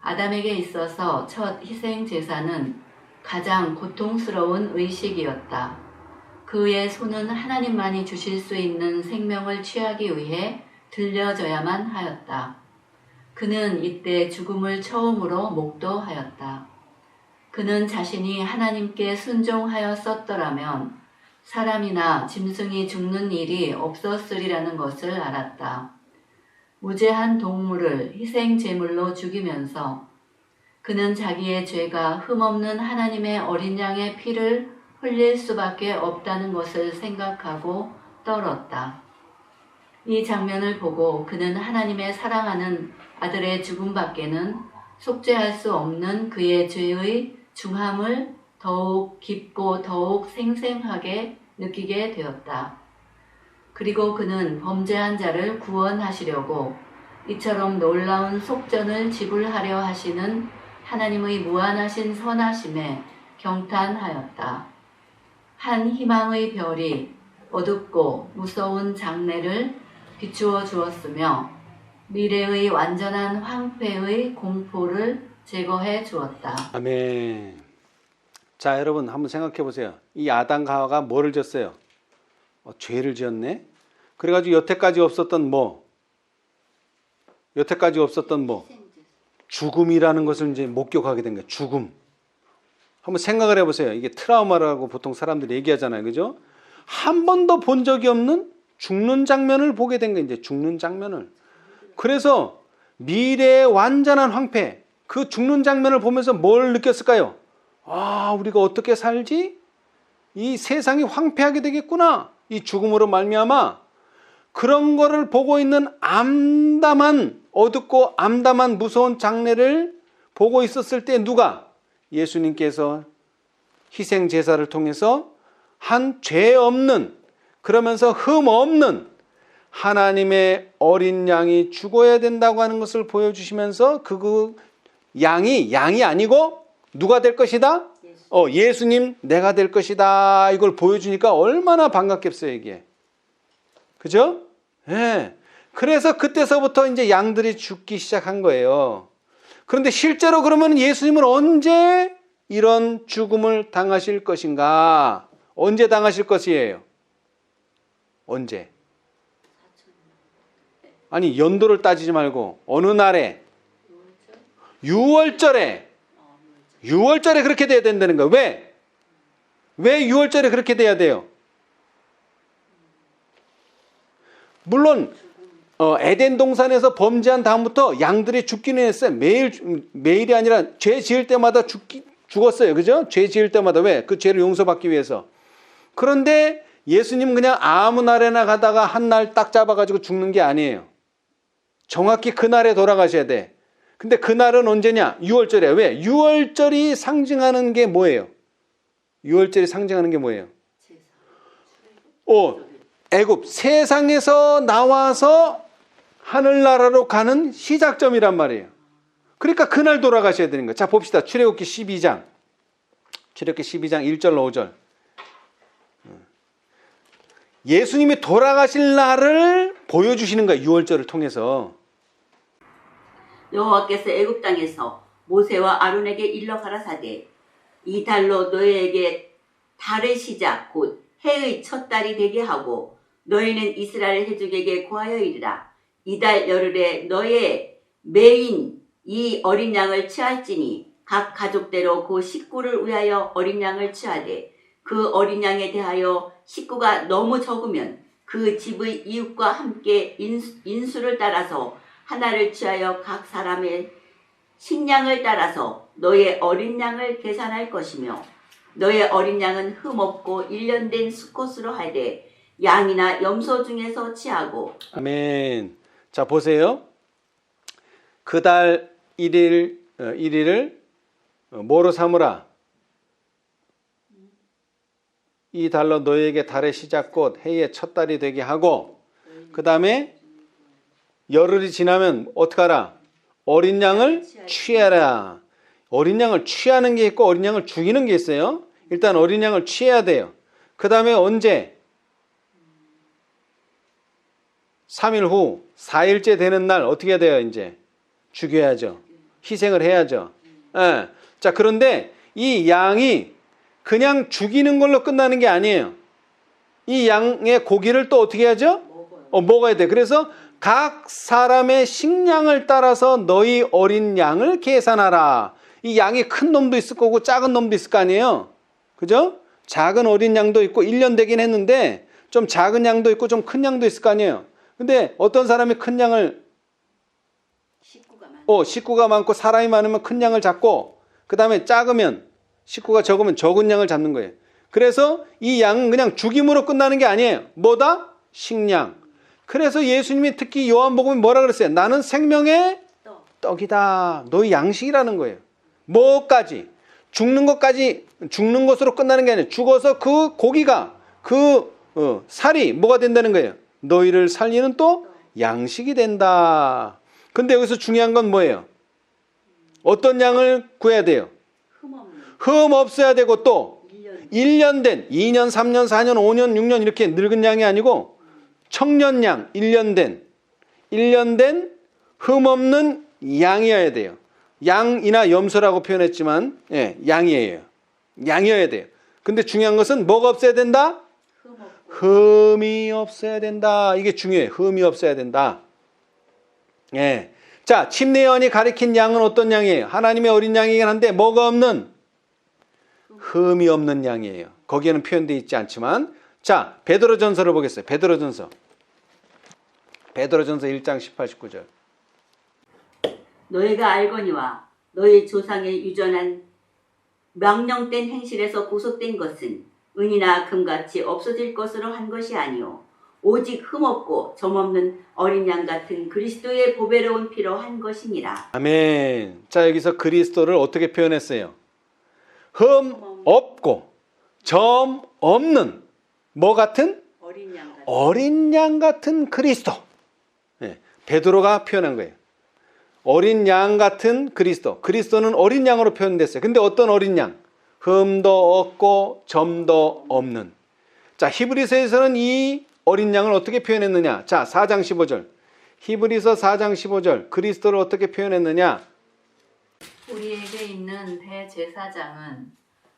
아담에게 있어서 첫 희생 제사는 가장 고통스러운 의식이었다. 그의 손은 하나님만이 주실 수 있는 생명을 취하기 위해 들려져야만 하였다. 그는 이때 죽음을 처음으로 목도하였다. 그는 자신이 하나님께 순종하였었더라면 사람이나 짐승이 죽는 일이 없었으리라는 것을 알았다. 무죄한 동물을 희생 제물로 죽이면서 그는 자기의 죄가 흠없는 하나님의 어린 양의 피를 흘릴 수밖에 없다는 것을 생각하고 떨었다. 이 장면을 보고 그는 하나님의 사랑하는 아들의 죽음밖에는 속죄할 수 없는 그의 죄의 중함을 더욱 깊고 더욱 생생하게 느끼게 되었다. 그리고 그는 범죄한 자를 구원하시려고 이처럼 놀라운 속전을 지불하려 하시는 하나님의 무한하신 선하심에 경탄하였다. 한 희망의 별이 어둡고 무서운 장래를 비추어 주었으며 미래의 완전한 황폐의 공포를 제거해 주었다. 아멘. 자, 여러분 한번 생각해 보세요. 이 아담과 하와가 뭐를 졌어요? 죄를 지었네. 그래가지고 여태까지 없었던 죽음이라는 것을 이제 목격하게 된 거예요. 죽음. 한번 생각을 해보세요. 이게 트라우마라고 보통 사람들이 얘기하잖아요. 그죠? 한 번도 본 적이 없는 죽는 장면을 보게 된 거예요. 이제 죽는 장면을. 그래서 미래의 완전한 황폐, 그 죽는 장면을 보면서 뭘 느꼈을까요? 아, 우리가 어떻게 살지? 이 세상이 황폐하게 되겠구나. 이 죽음으로 말미암아 그런 거를 보고 있는 어둡고 암담한 무서운 장래를 보고 있었을 때 누가? 예수님께서 희생 제사를 통해서 한 죄 없는, 그러면서 흠 없는 하나님의 어린 양이 죽어야 된다고 하는 것을 보여주시면서 그 양이 아니고 누가 될 것이다? 예수님 내가 될 것이다. 이걸 보여주니까 얼마나 반갑겠어요, 이게. 그죠? 예. 그래서 그때서부터 이제 양들이 죽기 시작한 거예요. 그런데 실제로 그러면 예수님은 언제 이런 죽음을 당하실 것인가? 언제 당하실 것이에요? 언제? 아니, 연도를 따지지 말고 어느 날에? 6월절에 그렇게 돼야 된다는 거예요. 왜? 왜 6월절에 그렇게 돼야 돼요? 물론 에덴 동산에서 범죄한 다음부터 양들이 죽기는 했어요. 매일이 아니라 죄 지을 때마다 죽었어요. 그죠? 죄 지을 때마다. 왜? 그 죄를 용서받기 위해서. 그런데 예수님 그냥 아무 날에나 가다가 한 날 딱 잡아가지고 죽는 게 아니에요. 정확히 그날에 돌아가셔야 돼. 근데 그날은 언제냐? 6월절이야. 왜? 6월절이 상징하는 게 뭐예요? 6월절이 상징하는 게 뭐예요? 애굽 세상에서 나와서 하늘나라로 가는 시작점이란 말이에요. 그러니까 그날 돌아가셔야 되는 거예요. 자, 봅시다. 출애굽기 12장 1절 5절. 예수님이 돌아가실 날을 보여주시는 거예요. 6월절을 통해서. 여호와께서 애굽 땅에서 모세와 아론에게 일러 가라사대 이 달로 너희에게 달의 시작 곧 해의 첫 달이 되게 하고 너희는 이스라엘 해족에게 고하여 이르라. 이달 열흘에 너의 매인 이 어린 양을 취할지니 각 가족대로 그 식구를 위하여 어린 양을 취하되 그 어린 양에 대하여 식구가 너무 적으면 그 집의 이웃과 함께 인수를 따라서 하나를 취하여 각 사람의 식량을 따라서 너의 어린 양을 계산할 것이며 너의 어린 양은 흠없고 1년 된 수컷으로 하되 양이나 염소 중에서 취하고. 아멘. 자, 보세요. 그 달 1일을 뭐로 삼으라? 이 달로 너희에게 달의 시작 곧 해의 첫 달이 되게 하고, 그 다음에 열흘이 지나면 어떡하라? 어린 양을 취하라. 어린 양을 취하는 게 있고 어린 양을 죽이는 게 있어요. 일단 어린 양을 취해야 돼요. 그 다음에 언제? 3일 후 4일째 되는 날 어떻게 해야 돼요? 이제 죽여야죠. 희생을 해야죠. 예. 자, 그런데 이 양이 그냥 죽이는 걸로 끝나는 게 아니에요. 이 양의 고기를 또 어떻게 해야죠? 먹어야 돼. 그래서 각 사람의 식량을 따라서 너희 어린 양을 계산하라. 이 양이 큰 놈도 있을 거고 작은 놈도 있을 거 아니에요. 그죠? 작은 어린 양도 있고 1년 되긴 했는데 좀 작은 양도 있고 좀 큰 양도 있을 거 아니에요. 근데 어떤 사람이 큰 양을 식구가 많고 사람이 많으면 큰 양을 잡고, 그 다음에 작으면 식구가 적으면 적은 양을 잡는 거예요. 그래서 이 양은 그냥 죽임으로 끝나는 게 아니에요. 뭐다? 식량. 그래서 예수님이 특히 요한복음에 뭐라 그랬어요? 나는 생명의 떡이다. 너희 양식이라는 거예요. 뭐까지? 죽는 것으로 끝나는 게 아니에요. 죽어서 그 고기가 살이 뭐가 된다는 거예요? 너희를 살리는 또 양식이 된다. 근데 여기서 중요한 건 뭐예요? 어떤 양을 구해야 돼요? 흠 없어야 되고 또 1년 된 2년, 3년, 4년, 5년, 6년 이렇게 늙은 양이 아니고 청년 양, 1년 된 흠 없는 양이어야 돼요. 양이나 염소라고 표현했지만 양이에요. 양이어야 돼요. 근데 중요한 것은 뭐가 없어야 된다? 흠이 없어야 된다. 이게 중요해요. 흠이 없어야 된다. 예. 자, 침례 요한이 가리킨 양은 어떤 양이에요? 하나님의 어린 양이긴 한데 뭐가 없는? 흠이 없는 양이에요. 거기에는 표현되어 있지 않지만, 자, 베드로전서를 보겠어요. 베드로전서 1장 18, 19절. 너희가 알거니와 너희 조상의 유전한 명령된 행실에서 구속된 것은 은이나 금같이 없어질 것으로 한 것이 아니요 오직 흠없고 점없는 어린 양 같은 그리스도의 보배로운 피로 한 것이니라. 아멘. 자, 여기서 그리스도를 어떻게 표현했어요? 흠 없고 점 없는 뭐 같은? 어린 양 같은 그리스도. 베드로가 표현한 거예요. 어린 양 같은 그리스도. 그리스도는 어린 양으로 표현됐어요. 근데 어떤 어린 양? 흠도 없고 점도 없는. 자, 히브리서에서는 이 어린 양을 어떻게 표현했느냐? 자, 4장 15절. 히브리서 4장 15절. 그리스도를 어떻게 표현했느냐? 우리에게 있는 대제사장은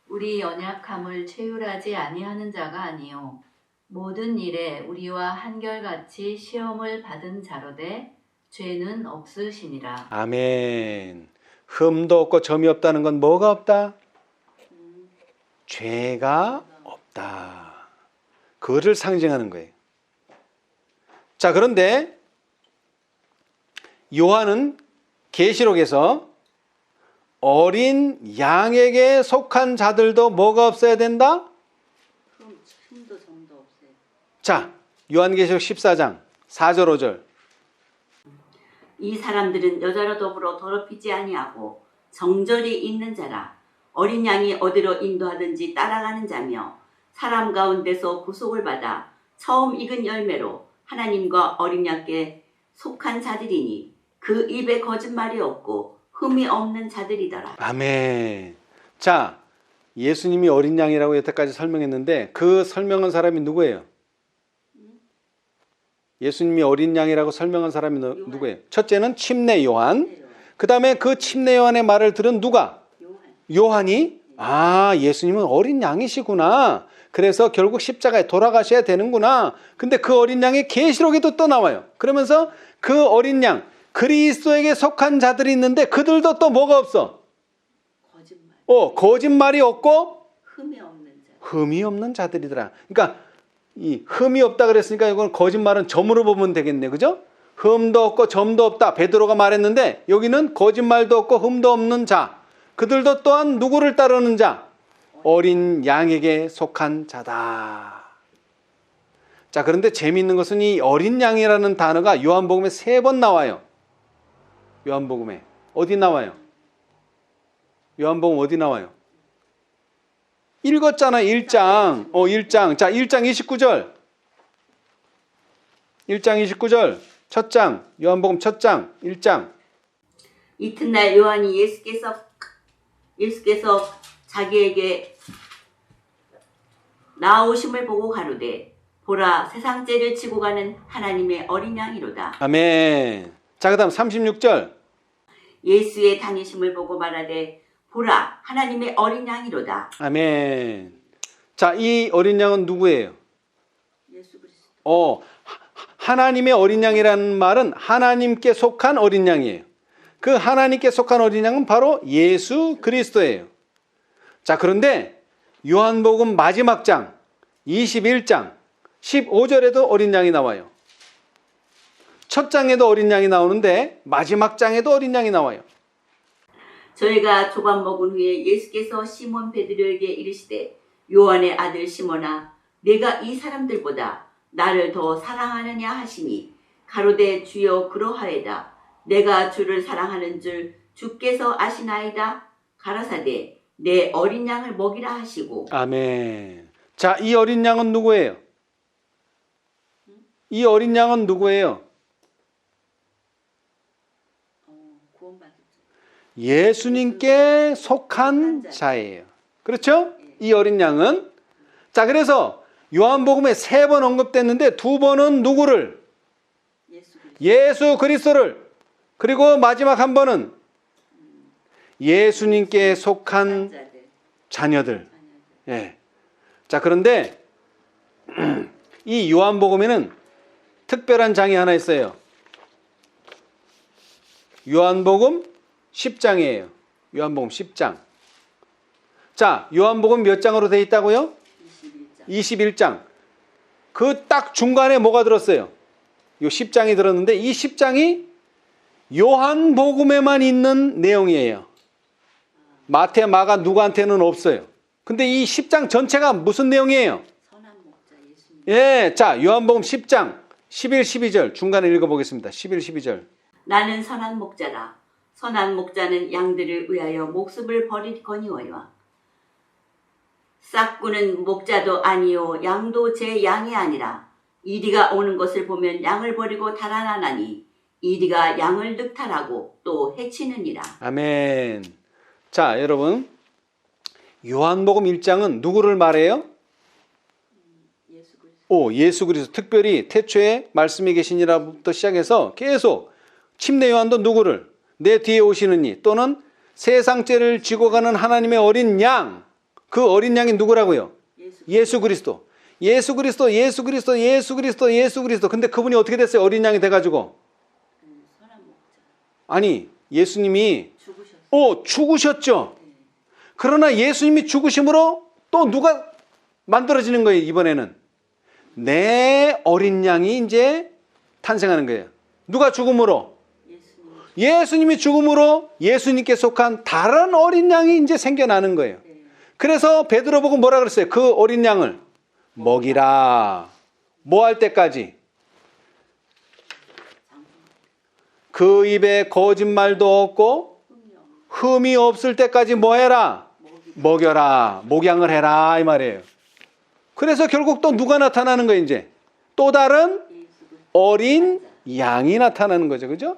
우리 연약함을 체휼하지 아니하는 자가 아니요 모든 일에 우리와 한결같이 시험을 받은 자로되 죄는 없으시니라. 아멘. 흠도 없고 점이 없다는 건 뭐가 없다? 죄가 없다. 그거를 상징하는 거예요. 자, 그런데 요한은 계시록에서 어린 양에게 속한 자들도 뭐가 없어야 된다? 흠도 점도 없어요. 자, 요한계시록 14장 4절 5절. 이 사람들은 여자로 더불어 더럽히지 아니하고 정절이 있는 자라. 어린 양이 어디로 인도하든지 따라가는 자며 사람 가운데서 구속을 받아 처음 익은 열매로 하나님과 어린 양께 속한 자들이니 그 입에 거짓말이 없고 흠이 없는 자들이더라. 아멘. 자, 예수님이 어린 양이라고 여태까지 설명했는데 그 설명한 사람이 누구예요? 예수님이 어린 양이라고 설명한 사람이 누구예요? 첫째는 침례 요한. 그 다음에 그 침례 요한의 말을 들은 누가? 요한이 예수님은 어린 양이시구나. 그래서 결국 십자가에 돌아가셔야 되는구나. 근데 그 어린 양이 계시록에도 또 나와요. 그러면서 그 어린 양, 그리스도에게 속한 자들이 있는데 그들도 또 뭐가 없어? 거짓말이 없고 흠이 없는 자들이더라. 그러니까 이 흠이 없다 그랬으니까 이건 거짓말은 점으로 보면 되겠네. 그죠? 흠도 없고 점도 없다. 베드로가 말했는데 여기는 거짓말도 없고 흠도 없는 자. 그들도 또한 누구를 따르는 자? 어린 양에게 속한 자다. 자, 그런데 재미있는 것은 이 어린 양이라는 단어가 요한복음에 3번 나와요. 요한복음에. 어디 나와요? 요한복음 어디 나와요? 읽었잖아, 1장. 1장. 자, 1장 29절. 1장 29절. 첫 장. 요한복음 첫 장. 1장. 이튿날 요한이 예수께서 자기에게 나오심을 보고 가로되 보라 세상 죄를 지고 가는 하나님의 어린 양이로다. 아멘. 자, 그다음 36절. 예수의 다니심을 보고 말하되 보라 하나님의 어린 양이로다. 아멘. 자, 이 어린 양은 누구예요? 예수 그리스도. 하나님의 어린 양이라는 말은 하나님께 속한 어린 양이에요. 그 하나님께 속한 어린 양은 바로 예수 그리스도예요. 자, 그런데 요한복음 마지막 장 21장 15절에도 어린 양이 나와요. 첫 장에도 어린 양이 나오는데 마지막 장에도 어린 양이 나와요. 저희가 조각 먹은 후에 예수께서 시몬 베드로에게 이르시되 요한의 아들 시몬아 내가 이 사람들보다 나를 더 사랑하느냐 하시니 가로되 주여 그러하이다. 내가 주를 사랑하는 줄 주께서 아시나이다. 가라사대 내 어린 양을 먹이라 하시고. 아멘. 자, 이 어린 양은 누구예요? 이 어린 양은 누구예요? 예수님께 속한 자예요. 그렇죠? 이 어린 양은. 자, 그래서 요한복음에 3번 언급됐는데 2번은 누구를? 예수 그리스도를. 그리고 마지막 한 번은 예수님께 속한 자녀들. 예. 자, 그런데 이 요한복음에는 특별한 장이 하나 있어요. 요한복음 10장이에요. 요한복음 10장. 자, 요한복음 몇 장으로 되어 있다고요? 21장. 그 딱 중간에 뭐가 들었어요? 요 10장이 들었는데 이 10장이 요한복음에만 있는 내용이에요. 마태, 마가, 누가한테는 없어요. 근데 이 10장 전체가 무슨 내용이에요? 예, 자, 요한복음 10장 11, 12절 중간에 읽어보겠습니다. 11, 12절. 나는 선한 목자라. 선한 목자는 양들을 위하여 목숨을 버리거니와 싹구는 목자도 아니요 양도 제 양이 아니라 이리가 오는 것을 보면 양을 버리고 달아나나니 이리가 양을 늑탈하고 또 해치느니라. 아멘. 자, 여러분, 요한복음 1장은 누구를 말해요? 예수 그리스도. 특별히 태초에 말씀이 계시니라부터 시작해서 계속 침례 요한도 누구를? 내 뒤에 오시는 이 또는 세상 죄를 지고 가는 하나님의 어린 양. 그 어린 양이 누구라고요? 예수 그리스도. 예수 그리스도, 예수 그리스도, 예수 그리스도, 예수 그리스도. 근데 그분이 어떻게 됐어요? 어린 양이 돼가지고. 아니, 예수님이 죽으셨죠. 그러나 예수님이 죽으심으로 또 누가 만들어지는 거예요, 이번에는. 내 어린 양이 이제 탄생하는 거예요. 누가 죽음으로? 예수님이 죽음으로 예수님께 속한 다른 어린 양이 이제 생겨나는 거예요. 그래서 베드로 보고 뭐라 그랬어요? 그 어린 양을 먹이라. 뭐 할 때까지? 그 입에 거짓말도 없고 흠이 없을 때까지 뭐 해라? 먹여라. 목양을 해라 이 말이에요. 그래서 결국 또 누가 나타나는 거예요? 이제 또 다른 어린 양이 나타나는 거죠. 그죠?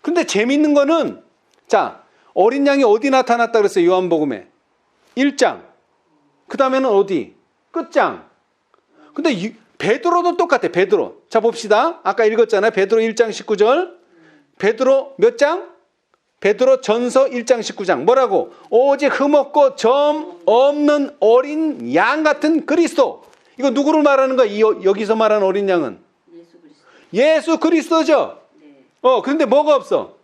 근데 재밌는 거는 자, 어린 양이 어디 나타났다 그랬어요? 요한복음에 1장. 그 다음에는 어디? 끝장. 근데 베드로도 똑같아. 베드로. 자, 봅시다. 아까 읽었잖아요. 베드로 1장 19절. 베드로 몇 장? 베드로 전서 1장 19장. 뭐라고? 오직 흠없고 점 없는 어린 양 같은 그리스도. 이거 누구를 말하는 거야? 여기서 말하는 어린 양은? 예수 그리스도. 예수 그리스도죠. 네. 그런데 뭐가 없어?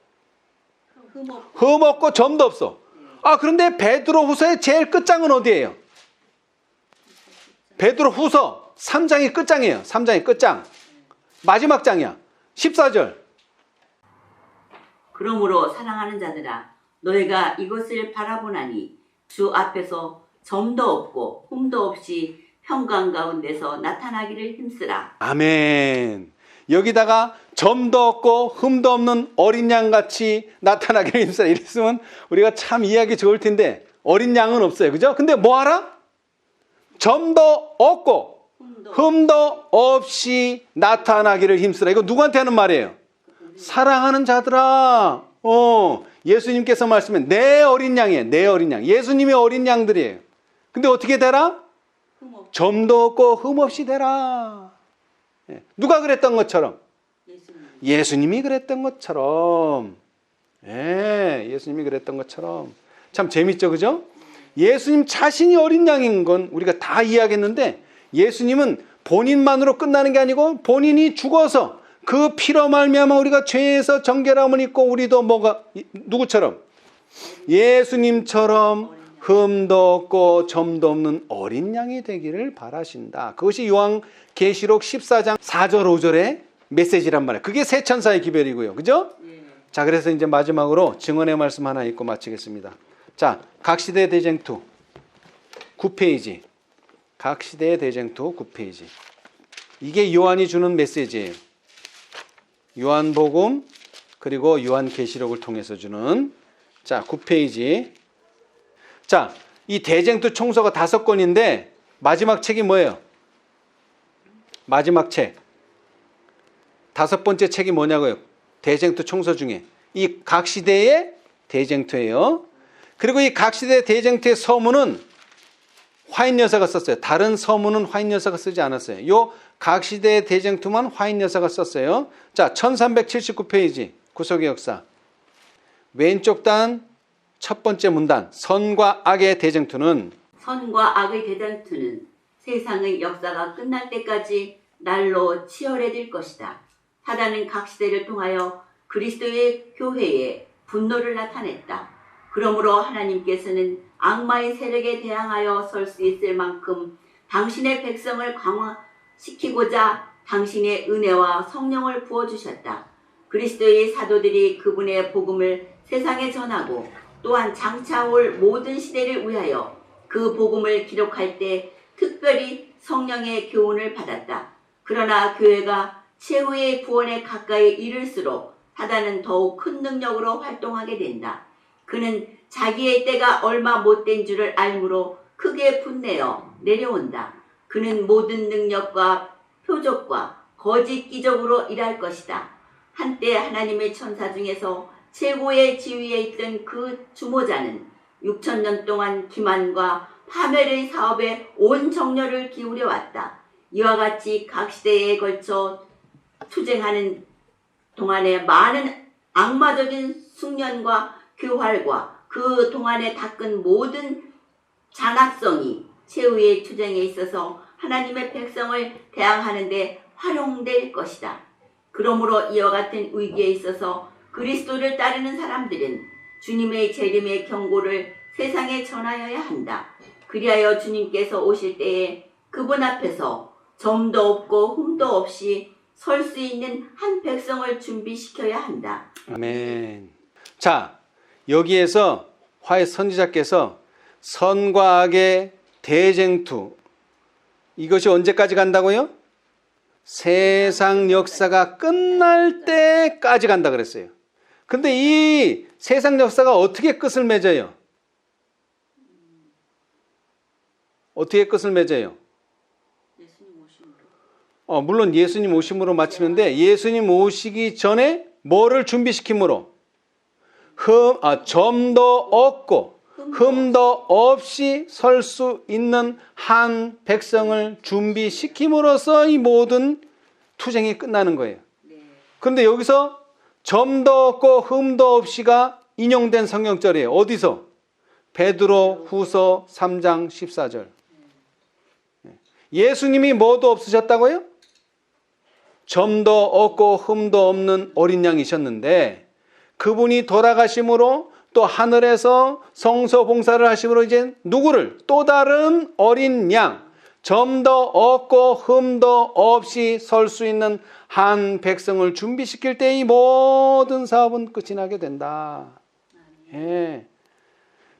흠 없고 점도 없어. 아, 그런데 베드로 후서의 제일 끝장은 어디예요? 베드로 후서 3장이 끝장이에요. 3장이 끝장. 마지막 장이야. 14절. 그러므로 사랑하는 자들아 너희가 이것을 바라보나니 주 앞에서 점도 없고 흠도 없이 평강 가운데서 나타나기를 힘쓰라. 아멘. 여기다가 점도 없고 흠도 없는 어린 양같이 나타나기를 힘쓰라. 이랬으면 우리가 참 이해하기 좋을 텐데 어린 양은 없어요. 그죠? 근데 뭐 하라? 점도 없고 흠도 없이 나타나기를 힘쓰라. 이거 누구한테 하는 말이에요? 사랑하는 자들아. 예수님께서 말씀해 내 어린 양이에요. 내 어린 양. 예수님의 어린 양들이에요. 근데 어떻게 되라? 점도 없고 흠 없이 되라. 누가 그랬던 것처럼? 예수님이 그랬던 것처럼. 예수님이 그랬던 것처럼. 참 재밌죠, 그죠? 예수님 자신이 어린 양인 건 우리가 다 이해하겠는데 예수님은 본인만으로 끝나는 게 아니고 본인이 죽어서 그 피로 말미암아 우리가 죄에서 정결함을 입고 우리도 뭐가 누구처럼? 예수님처럼 흠도 없고 점도 없는 어린 양이 되기를 바라신다. 그것이 요한계시록 14장 4절 5절의 메시지란 말이에요. 그게 세 천사의 기별이고요. 그죠? 자, 그래서 이제 마지막으로 증언의 말씀 하나 읽고 마치겠습니다. 자, 각시대 대쟁투 9페이지. 각시대 대쟁투 9페이지. 이게 요한이 주는 메시지예요. 요한복음 그리고 요한계시록을 통해서 주는 자 9페이지. 자, 이 대쟁투 총서가 5권인데 마지막 책이 뭐예요? 마지막 책 5번째 책이 뭐냐고요? 대쟁투 총서 중에 이 각시대의 대쟁투예요. 그리고 이 각시대 대쟁투의 서문은 화인 여사가 썼어요. 다른 서문은 화인 여사가 쓰지 않았어요. 요 각시대 대쟁투만 화인 여사가 썼어요. 자, 1379페이지 구속의 역사. 왼쪽 단 첫 번째 문단 선과 악의 대쟁투는 선과 악의 대쟁투는 세상의 역사가 끝날 때까지 날로 치열해질 것이다. 사단은 각 시대를 통하여 그리스도의 교회에 분노를 나타냈다. 그러므로 하나님께서는 악마의 세력에 대항하여 설 수 있을 만큼 당신의 백성을 강화시키고자 당신의 은혜와 성령을 부어주셨다. 그리스도의 사도들이 그분의 복음을 세상에 전하고 또한 장차 올 모든 시대를 위하여 그 복음을 기록할 때 특별히 성령의 교훈을 받았다. 그러나 교회가 최후의 구원에 가까이 이를수록 사단은 더욱 큰 능력으로 활동하게 된다. 그는 자기의 때가 얼마 못된 줄을 알므로 크게 분내어 내려온다. 그는 모든 능력과 표적과 거짓 기적으로 일할 것이다. 한때 하나님의 천사 중에서 최고의 지위에 있던 그 주모자는 6,000년 동안 기만과 파멸의 사업에 온 정열을 기울여 왔다. 이와 같이 각 시대에 걸쳐 투쟁하는 동안에 많은 악마적인 숙련과 교활과 그 동안에 닦은 모든 잔악성이 최후의 투쟁에 있어서 하나님의 백성을 대항하는 데 활용될 것이다. 그러므로 이와 같은 위기에 있어서 그리스도를 따르는 사람들은 주님의 재림의 경고를 세상에 전하여야 한다. 그리하여 주님께서 오실 때에 그분 앞에서 점도 없고 흠도 없이 설 수 있는 한 백성을 준비시켜야 한다. 아멘. 자, 여기에서 화해 선지자께서 선과 악의 대쟁투, 이것이 언제까지 간다고요? 세상 역사가 끝날 때까지 간다 그랬어요. 근데 이 세상 역사가 어떻게 끝을 맺어요? 어떻게 끝을 맺어요? 예수님 오심으로. 물론 예수님 오심으로 마치는데, 예수님 오시기 전에 뭐를 준비시킴으로? 점도 없고 흠도 없이 설 수 있는 한 백성을 준비시킴으로써 이 모든 투쟁이 끝나는 거예요. 네. 그런데 여기서 점도 없고 흠도 없이가 인용된 성경절이에요. 어디서? 베드로 후서 3장 14절. 예수님이 뭐도 없으셨다고요? 점도 없고 흠도 없는 어린 양이셨는데, 그분이 돌아가심으로 또 하늘에서 성서 봉사를 하심으로 이제 누구를? 또 다른 어린 양, 점도 없고 흠도 없이 설 수 있는 한 백성을 준비시킬 때 이 모든 사업은 끝이 나게 된다. 예.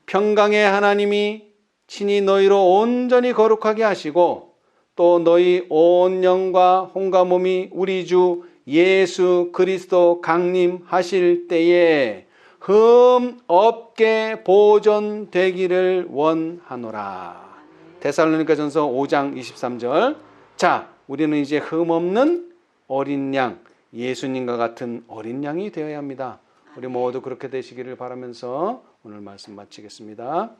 평강의 하나님이 친히 너희로 온전히 거룩하게 하시고, 또 너희 온 영과 혼과 몸이 우리 주 예수 그리스도 강림하실 때에 흠 없게 보존되기를 원하노라. 데살로니가전서 5장 23절. 자, 우리는 이제 흠 없는 어린 양, 예수님과 같은 어린 양이 되어야 합니다. 우리 모두 그렇게 되시기를 바라면서 오늘 말씀 마치겠습니다.